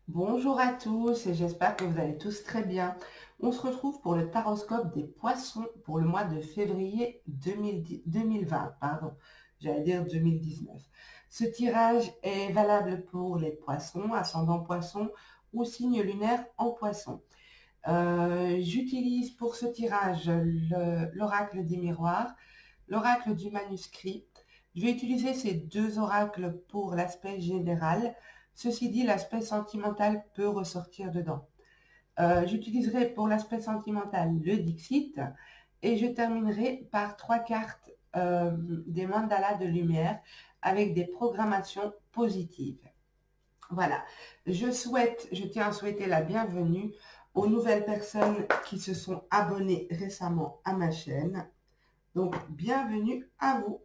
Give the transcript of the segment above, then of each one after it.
Bonjour à tous et j'espère que vous allez tous très bien. On se retrouve pour le taroscope des poissons pour le mois de février 2020, pardon, j'allais dire 2019. Ce tirage est valable pour les poissons, ascendant poisson ou signe lunaire en poisson. J'utilise pour ce tirage l'oracle des miroirs, l'oracle du manuscrit. Je vais utiliser ces deux oracles pour l'aspect général. Ceci dit, l'aspect sentimental peut ressortir dedans. J'utiliserai pour l'aspect sentimental le Dixit et je terminerai par 3 cartes des mandalas de lumière avec des programmations positives. Voilà, je tiens à souhaiter la bienvenue aux nouvelles personnes qui se sont abonnées récemment à ma chaîne. Donc, bienvenue à vous.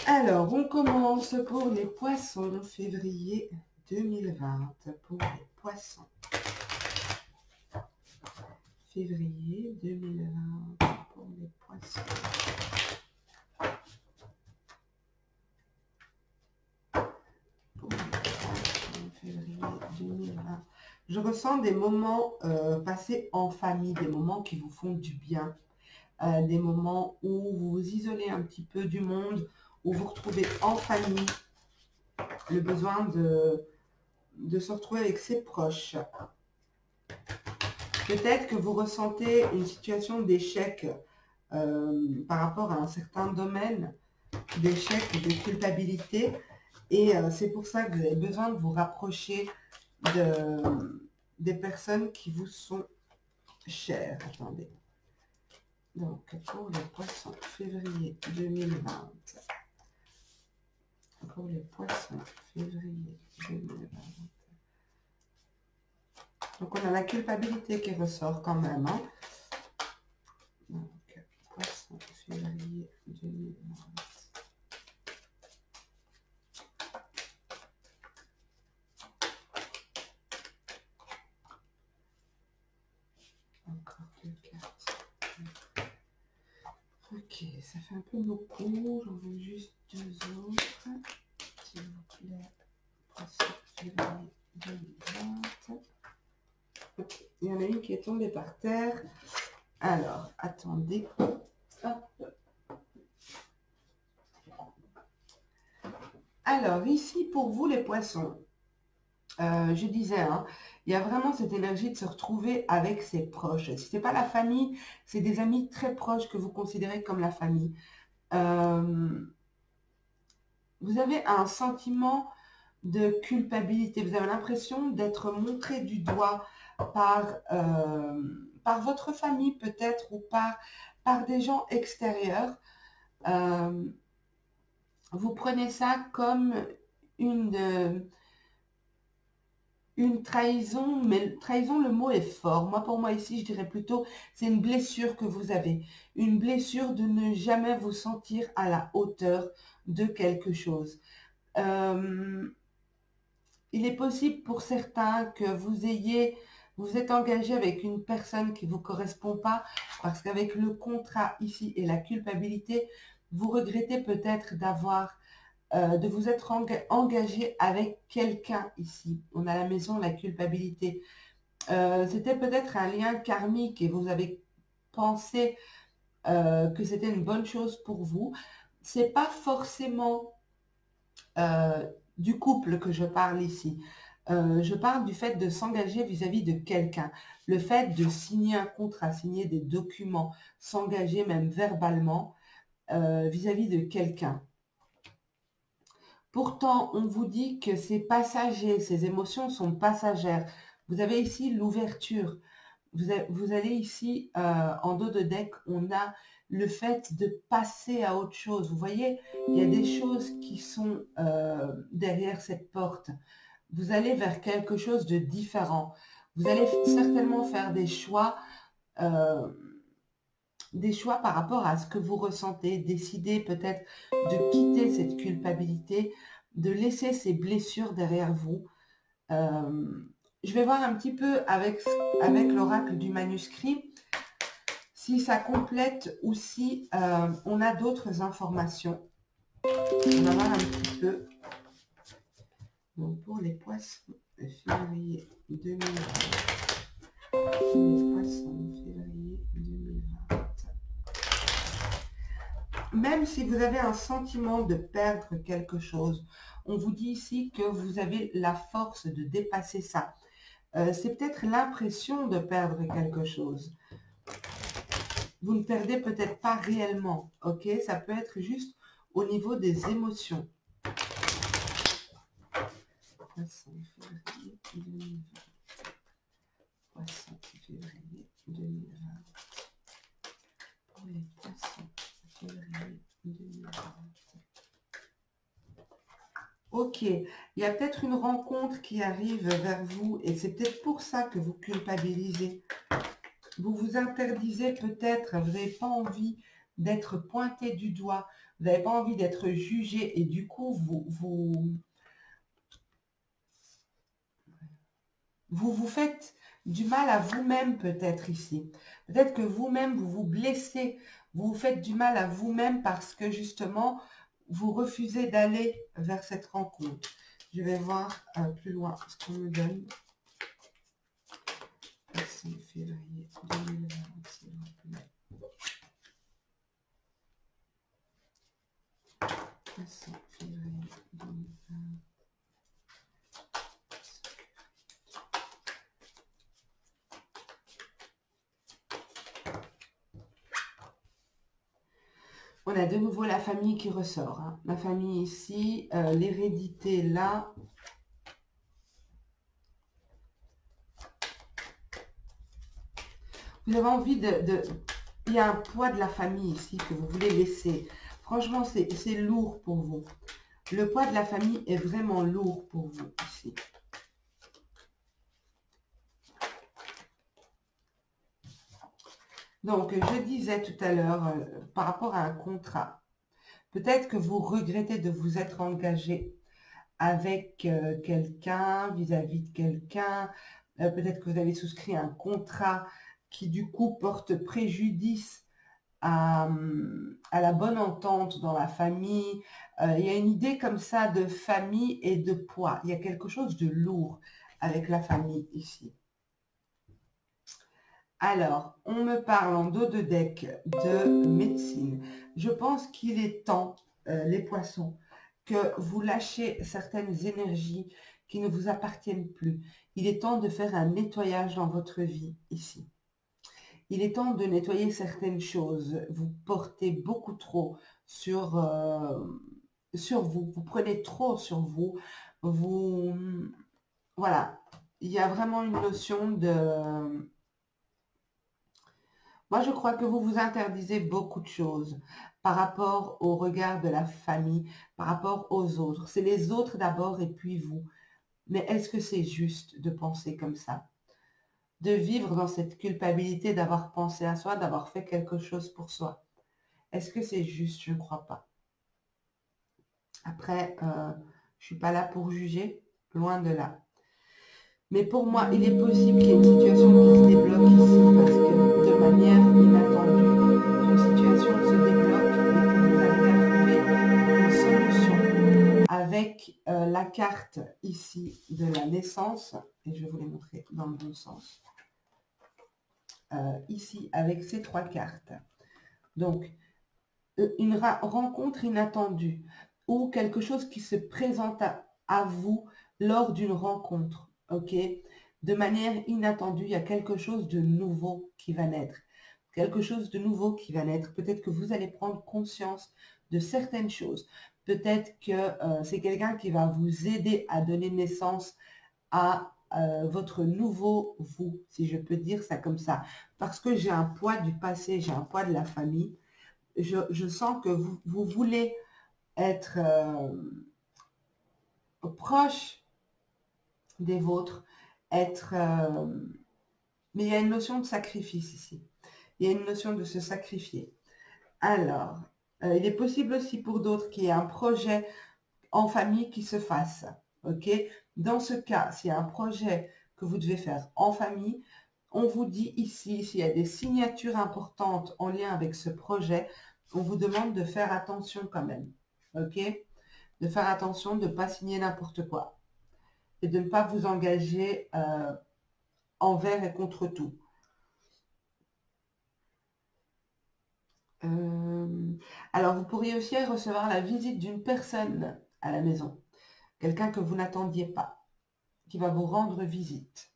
Alors, on commence pour les poissons, février 2020, pour les poissons. Février 2020, pour les poissons. Pour les poissons, février 2020. Je ressens des moments passés en famille, des moments qui vous font du bien, des moments où vous vous isolez un petit peu du monde, où vous retrouvez en famille le besoin de se retrouver avec ses proches. Peut-être que vous ressentez une situation d'échec par rapport à un certain domaine, d'échec ou de culpabilité, et c'est pour ça que vous avez besoin de vous rapprocher des personnes qui vous sont chères. Attendez. Donc, pour les poissons, février 2020. Pour les poissons, février 2020. Donc, on a la culpabilité qui ressort quand même. Hein. Donc, poisson, février 2020. Encore 2 cartes. Ok, ça fait un peu beaucoup. J'en veux juste 2 autres. S'il vous plaît. Poisson, février 2020. Ok, il y en a une qui est tombée par terre. Alors, attendez. Hop. Alors, ici, pour vous, les poissons, je disais, hein, il y a vraiment cette énergie de se retrouver avec ses proches. Si ce n'est pas la famille, c'est des amis très proches que vous considérez comme la famille. Vous avez un sentiment de culpabilité. Vous avez l'impression d'être montré du doigt par votre famille peut-être ou par des gens extérieurs. Vous prenez ça comme une trahison, mais trahison, le mot est fort. Moi, pour moi, ici, je dirais plutôt, c'est une blessure que vous avez. Une blessure de ne jamais vous sentir à la hauteur de quelque chose. Il est possible pour certains que vous êtes engagé avec une personne qui ne vous correspond pas, parce qu'avec le contrat ici et la culpabilité, vous regrettez peut-être de vous être engagé avec quelqu'un ici. On a la maison, la culpabilité. C'était peut-être un lien karmique et vous avez pensé que c'était une bonne chose pour vous. C'est pas forcément du couple que je parle ici. Je parle du fait de s'engager vis-à-vis de quelqu'un. Le fait de signer un contrat, signer des documents, s'engager même verbalement vis-à-vis de quelqu'un. Pourtant, on vous dit que c'est passager, ces émotions sont passagères. Vous avez ici l'ouverture. Vous allez ici, en dos de deck, on a le fait de passer à autre chose. Vous voyez, il y a des choses qui sont derrière cette porte. Vous allez vers quelque chose de différent. Vous allez certainement faire euh, des choix par rapport à ce que vous ressentez, décider peut-être de quitter cette culpabilité, de laisser ces blessures derrière vous. Je vais voir un petit peu avec l'oracle du manuscrit si ça complète ou si on a d'autres informations. On va voir un petit peu. Donc pour les poissons, février 2020. Les poissons, février 2020. Même si vous avez un sentiment de perdre quelque chose, on vous dit ici que vous avez la force de dépasser ça. C'est peut-être l'impression de perdre quelque chose. Vous ne perdez peut-être pas réellement, ok? Ça peut être juste au niveau des émotions. Poisson, février 2020. Poisson, février 2020. Pour les poissons, février 2020. Ok, il y a peut-être une rencontre qui arrive vers vous et c'est peut-être pour ça que vous culpabilisez. Vous vous interdisez peut-être, vous n'avez pas envie d'être pointé du doigt, vous n'avez pas envie d'être jugé et du coup, vous faites du mal à vous-même peut-être ici. Peut-être que vous-même, vous vous blessez, vous vous faites du mal à vous-même parce que justement, vous refusez d'aller vers cette rencontre. Je vais voir plus loin ce qu'on me donne. Poisson, février 2020, s'il vous plaît. Poisson, février 2020. On a de nouveau la famille qui ressort. Hein. La famille ici, l'hérédité là. Vous avez envie il y a un poids de la famille ici que vous voulez laisser. Franchement, c'est lourd pour vous. Le poids de la famille est vraiment lourd pour vous ici. Donc, je disais tout à l'heure, par rapport à un contrat, peut-être que vous regrettez de vous être engagé avec quelqu'un, vis-à-vis de quelqu'un. Peut-être que vous avez souscrit un contrat qui, du coup, porte préjudice à la bonne entente dans la famille. Il y a une idée comme ça de famille et de poids. Il y a quelque chose de lourd avec la famille ici. Alors, on me parle en dos de deck de médecine. Je pense qu'il est temps, les poissons, que vous lâchez certaines énergies qui ne vous appartiennent plus. Il est temps de faire un nettoyage dans votre vie ici. Il est temps de nettoyer certaines choses. Vous portez beaucoup trop sur vous. Vous prenez trop sur vous. Voilà. Il y a vraiment une notion de... Moi, je crois que vous vous interdisez beaucoup de choses par rapport au regard de la famille, par rapport aux autres. C'est les autres d'abord et puis vous. Mais est-ce que c'est juste de penser comme ça? De vivre dans cette culpabilité d'avoir pensé à soi, d'avoir fait quelque chose pour soi? Est-ce que c'est juste? Je ne crois pas. Après, je ne suis pas là pour juger, loin de là. Mais pour moi, il est possible qu'il y ait une situation qui se débloque ici parce que de manière inattendue, une situation se débloque et que vous allez trouver une solution avec la carte ici de la naissance. Et je vais vous les montrer dans le bon sens. Ici, avec ces trois cartes. Donc, une rencontre inattendue ou quelque chose qui se présente à vous lors d'une rencontre. Ok, de manière inattendue, il y a quelque chose de nouveau qui va naître. Quelque chose de nouveau qui va naître. Peut-être que vous allez prendre conscience de certaines choses. Peut-être que c'est quelqu'un qui va vous aider à donner naissance à votre nouveau vous, si je peux dire ça comme ça. Parce que j'ai un poids du passé, j'ai un poids de la famille. Je sens que vous voulez être proche des vôtres, mais il y a une notion de sacrifice ici. Il y a une notion de se sacrifier. Alors, il est possible aussi pour d'autres qu'il y ait un projet en famille qui se fasse. Ok? Dans ce cas, s'il y a un projet que vous devez faire en famille, on vous dit ici, s'il y a des signatures importantes en lien avec ce projet, on vous demande de faire attention quand même. Ok? De faire attention de ne pas signer n'importe quoi. et de ne pas vous engager envers et contre tout. Alors, vous pourriez aussi recevoir la visite d'une personne à la maison. Quelqu'un que vous n'attendiez pas, qui va vous rendre visite.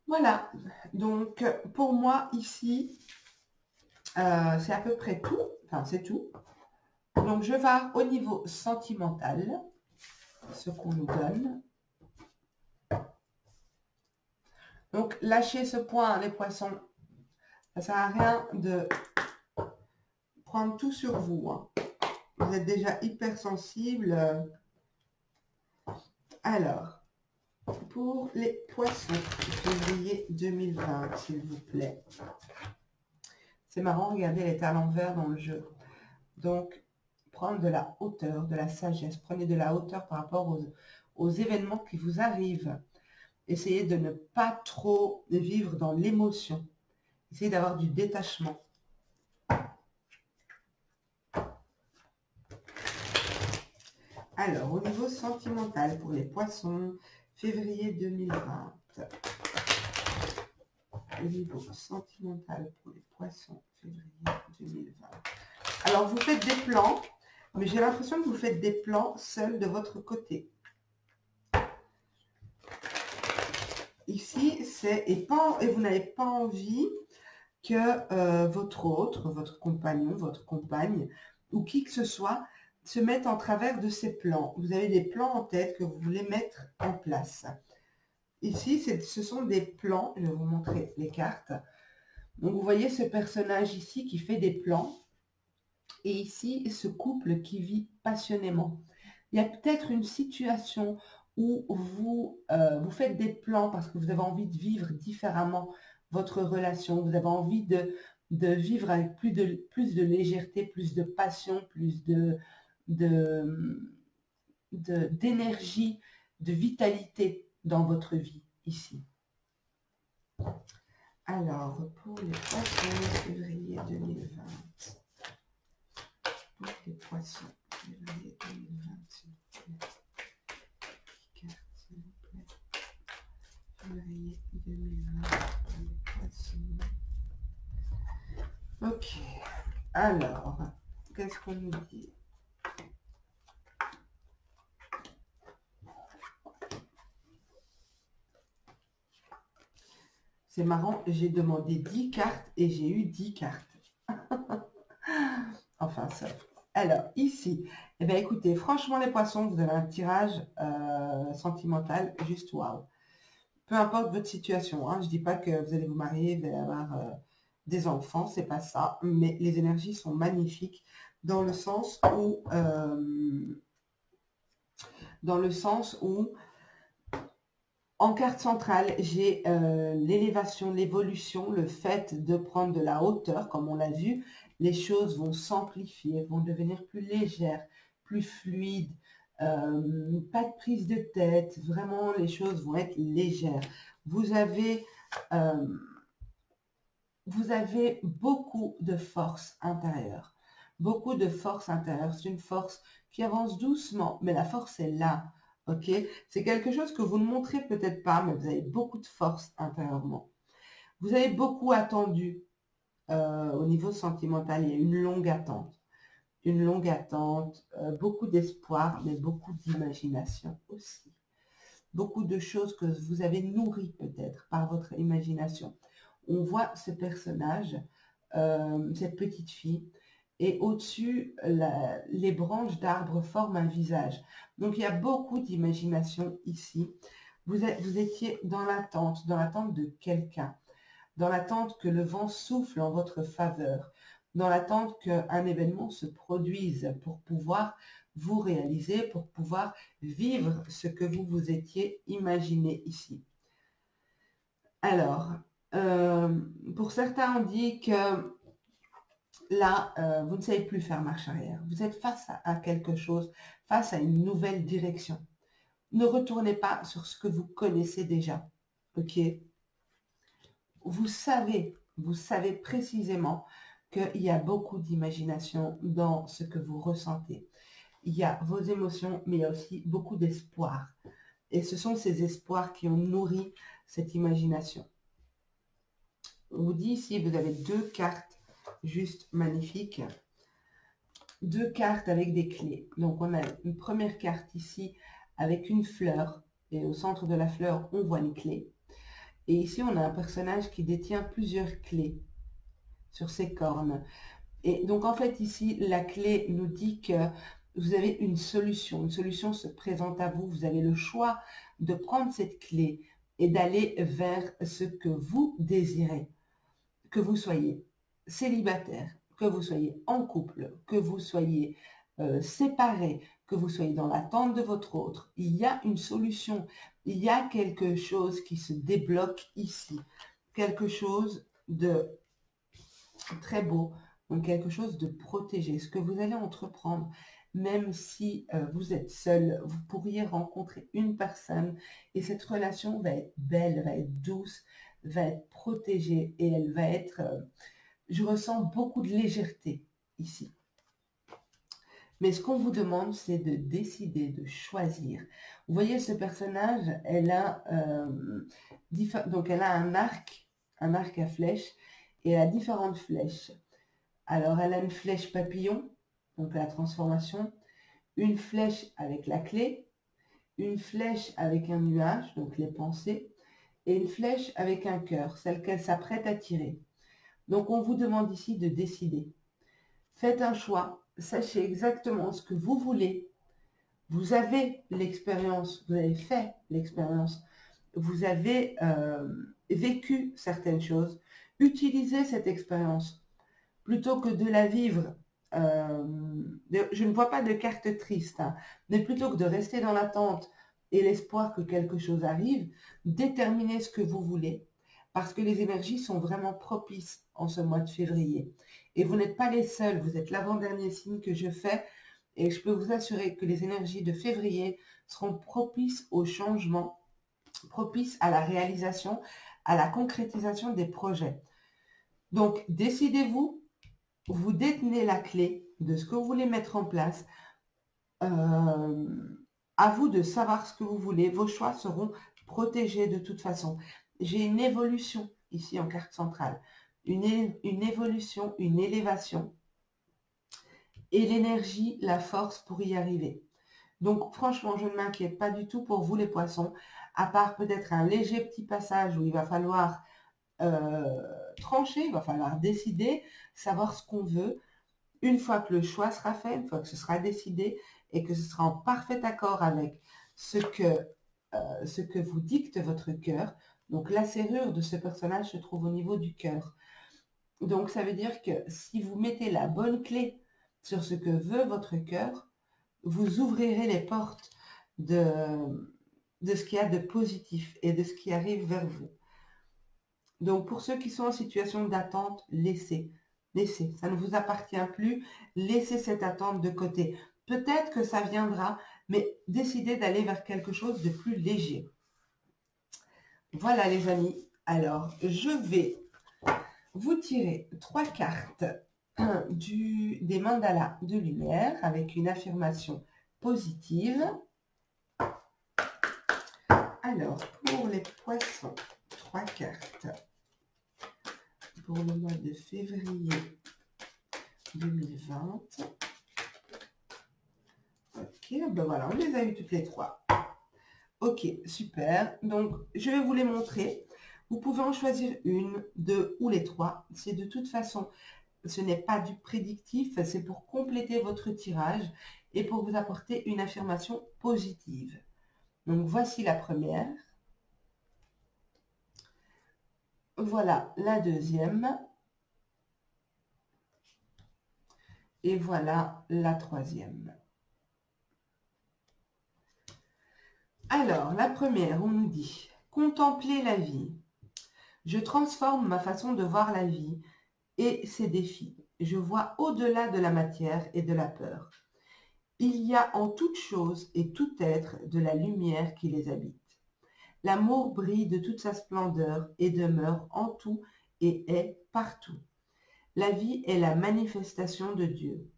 Voilà. Donc, pour moi, ici, c'est à peu près tout. Enfin, c'est tout. Donc, je vais au niveau sentimental, ce qu'on nous donne. Donc, lâchez ce point, les poissons. Ça ne sert à rien de prendre tout sur vous. Hein. Vous êtes déjà hypersensible. Alors, pour les poissons, février 2020, s'il vous plaît. C'est marrant, regardez, elle est à l'envers dans le jeu. Donc, prendre de la hauteur, de la sagesse. Prenez de la hauteur par rapport aux événements qui vous arrivent. Essayez de ne pas trop vivre dans l'émotion. Essayez d'avoir du détachement. Alors, au niveau sentimental pour les poissons, février 2020. Au niveau sentimental pour les poissons, février 2020. Alors, vous faites des plans, mais j'ai l'impression que vous faites des plans seuls de votre côté. Ici, c'est et vous n'avez pas envie que votre compagnon, votre compagne, ou qui que ce soit, se mette en travers de ces plans. Vous avez des plans en tête que vous voulez mettre en place. Ici, ce sont des plans, je vais vous montrer les cartes. Donc, vous voyez ce personnage ici qui fait des plans. Et ici, ce couple qui vit passionnément. Il y a peut-être une situation où vous faites des plans parce que vous avez envie de vivre différemment votre relation. Vous avez envie de vivre avec plus de légèreté, plus de passion, plus d'énergie, de vitalité dans votre vie ici. Alors, pour les poissons, février 2020. Pour les poissons, février 2020, s'il vous plaît. Carte, s'il vous plaît. Février 2020, pour les poissons. Ok. Alors, qu'est-ce qu'on nous dit? C'est marrant, j'ai demandé 10 cartes et j'ai eu 10 cartes. Enfin, ça. Alors, ici, eh bien, écoutez, franchement, les poissons, vous avez un tirage sentimental juste waouh. Peu importe votre situation, hein, je ne dis pas que vous allez vous marier, vous allez avoir des enfants, c'est pas ça, mais les énergies sont magnifiques dans le sens où en carte centrale, j'ai l'élévation, l'évolution, le fait de prendre de la hauteur, comme on l'a vu. Les choses vont s'amplifier, vont devenir plus légères, plus fluides. Pas de prise de tête. Vraiment, les choses vont être légères. Vous avez beaucoup de force intérieure. Beaucoup de force intérieure. C'est une force qui avance doucement, mais la force est là. Ok, c'est quelque chose que vous ne montrez peut-être pas, mais vous avez beaucoup de force intérieurement. Vous avez beaucoup attendu au niveau sentimental. Il y a une longue attente, beaucoup d'espoir, mais beaucoup d'imagination aussi. Beaucoup de choses que vous avez nourries peut-être par votre imagination. On voit ce personnage, cette petite fille, et au-dessus, les branches d'arbres forment un visage. Donc, il y a beaucoup d'imagination ici. Vous étiez dans l'attente de quelqu'un, dans l'attente que le vent souffle en votre faveur, dans l'attente qu'un événement se produise pour pouvoir vous réaliser, pour pouvoir vivre ce que vous vous étiez imaginé ici. Alors, pour certains, on dit que là, vous ne savez plus faire marche arrière. Vous êtes face à quelque chose, face à une nouvelle direction. Ne retournez pas sur ce que vous connaissez déjà. Ok? Vous savez précisément qu'il y a beaucoup d'imagination dans ce que vous ressentez. il y a vos émotions, mais il y a aussi beaucoup d'espoir. Et ce sont ces espoirs qui ont nourri cette imagination. On vous dit ici, vous avez 2 cartes juste magnifiques. 2 cartes avec des clés. Donc on a une première carte ici avec une fleur. Et au centre de la fleur, on voit une clé. Et ici, on a un personnage qui détient plusieurs clés sur ses cornes. Et donc en fait ici, la clé nous dit que vous avez une solution se présente à vous, vous avez le choix de prendre cette clé et d'aller vers ce que vous désirez. Que vous soyez célibataire, que vous soyez en couple, que vous soyez séparés, que vous soyez dans l'attente de votre autre, il y a une solution, il y a quelque chose qui se débloque ici, quelque chose de très beau, donc quelque chose de protégé, ce que vous allez entreprendre. Même si vous êtes seul, vous pourriez rencontrer une personne et cette relation va être belle, va être douce, va être protégée et elle va être... je ressens beaucoup de légèreté ici. Mais ce qu'on vous demande, c'est de décider, de choisir. Vous voyez, ce personnage, elle a, donc elle a un arc à flèches et elle a différentes flèches. Alors, elle a une flèche papillon, donc la transformation, une flèche avec la clé, une flèche avec un nuage, donc les pensées, et une flèche avec un cœur, celle qu'elle s'apprête à tirer. Donc, on vous demande ici de décider. Faites un choix, sachez exactement ce que vous voulez. Vous avez l'expérience, vous avez fait l'expérience, vous avez vécu certaines choses. Utilisez cette expérience plutôt que de la vivre. Je ne vois pas de carte triste, hein, mais plutôt que de rester dans l'attente et l'espoir que quelque chose arrive, déterminez ce que vous voulez, parce que les énergies sont vraiment propices en ce mois de février. Et vous n'êtes pas les seuls, vous êtes l'avant-dernier signe que je fais, et je peux vous assurer que les énergies de février seront propices au changement, propices à la réalisation, à la concrétisation des projets. Donc, décidez-vous. Vous détenez la clé de ce que vous voulez mettre en place. À vous de savoir ce que vous voulez. Vos choix seront protégés de toute façon. J'ai une évolution ici en carte centrale. Une évolution, une élévation. Et l'énergie, la force pour y arriver. Donc franchement, je ne m'inquiète pas du tout pour vous les poissons. À part peut-être un léger petit passage où il va falloir... trancher, il va falloir décider, savoir ce qu'on veut. Une fois que le choix sera fait, une fois que ce sera décidé et que ce sera en parfait accord avec ce que vous dicte votre cœur. Donc la serrure de ce personnage se trouve au niveau du cœur. Donc ça veut dire que si vous mettez la bonne clé sur ce que veut votre cœur, vous ouvrirez les portes de ce qu'il y a de positif et de ce qui arrive vers vous. Donc, pour ceux qui sont en situation d'attente, laissez. Ça ne vous appartient plus. Laissez cette attente de côté. Peut-être que ça viendra, mais décidez d'aller vers quelque chose de plus léger. Voilà les amis. Alors, je vais vous tirer 3 cartes des mandalas de lumière avec une affirmation positive. Alors, pour les poissons, 3 cartes. Pour le mois de février 2020. Ok, ben voilà, on les a eu toutes les 3. Ok, super. Donc, je vais vous les montrer. Vous pouvez en choisir une, 2 ou les 3. C'est de toute façon, ce n'est pas du prédictif, c'est pour compléter votre tirage et pour vous apporter une affirmation positive. Donc, voici la première. Voilà la deuxième. Et voilà la troisième. Alors, la première, on nous dit « Contempler la vie. Je transforme ma façon de voir la vie et ses défis. Je vois au-delà de la matière et de la peur. Il y a en toute chose et tout être de la lumière qui les habite. L'amour brille de toute sa splendeur et demeure en tout et est partout. La vie est la manifestation de Dieu.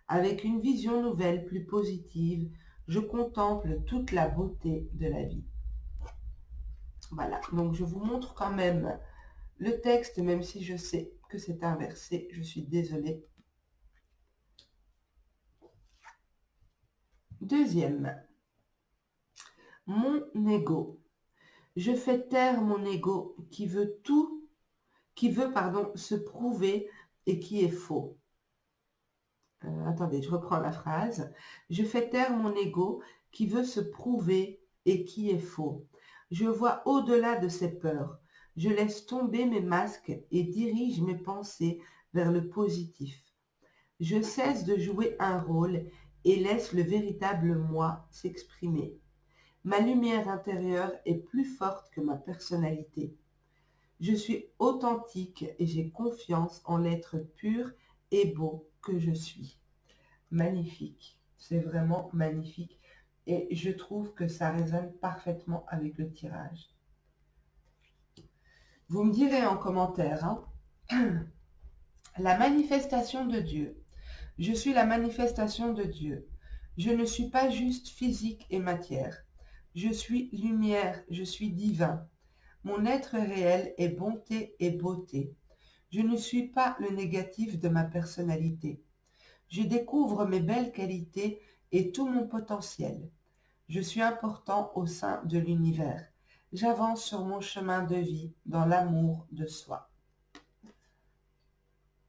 Avec une vision nouvelle, plus positive, je contemple toute la beauté de la vie. Voilà, donc je vous montre quand même le texte, même si je sais que c'est inversé, je suis désolée. Deuxième, mon ego. Je fais taire mon ego qui veut se prouver et qui est faux. Attendez, je reprends la phrase. Je fais taire mon ego qui veut se prouver et qui est faux. Je vois au-delà de ces peurs. Je laisse tomber mes masques et dirige mes pensées vers le positif. Je cesse de jouer un rôle et laisse le véritable moi s'exprimer. Ma lumière intérieure est plus forte que ma personnalité. Je suis authentique et j'ai confiance en l'être pur et beau que je suis. Magnifique, c'est vraiment magnifique et je trouve que ça résonne parfaitement avec le tirage. Vous me direz en commentaire, hein, la manifestation de Dieu. Je suis la manifestation de Dieu. Je ne suis pas juste physique et matière. Je suis lumière, je suis divin. Mon être réel est bonté et beauté. Je ne suis pas le négatif de ma personnalité. Je découvre mes belles qualités et tout mon potentiel. Je suis important au sein de l'univers. J'avance sur mon chemin de vie dans l'amour de soi.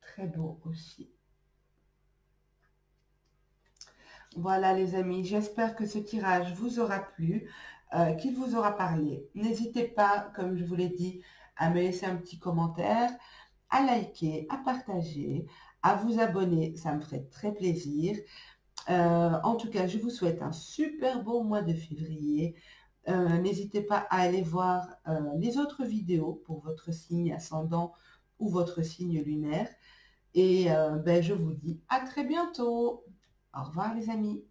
Très beau aussi. Voilà les amis, j'espère que ce tirage vous aura plu, qu'il vous aura parlé. N'hésitez pas, comme je vous l'ai dit, à me laisser un petit commentaire, à liker, à partager, à vous abonner, ça me ferait très plaisir. En tout cas, je vous souhaite un super beau mois de février. N'hésitez pas à aller voir les autres vidéos pour votre signe ascendant ou votre signe lunaire. Et je vous dis à très bientôt. Au revoir les amis.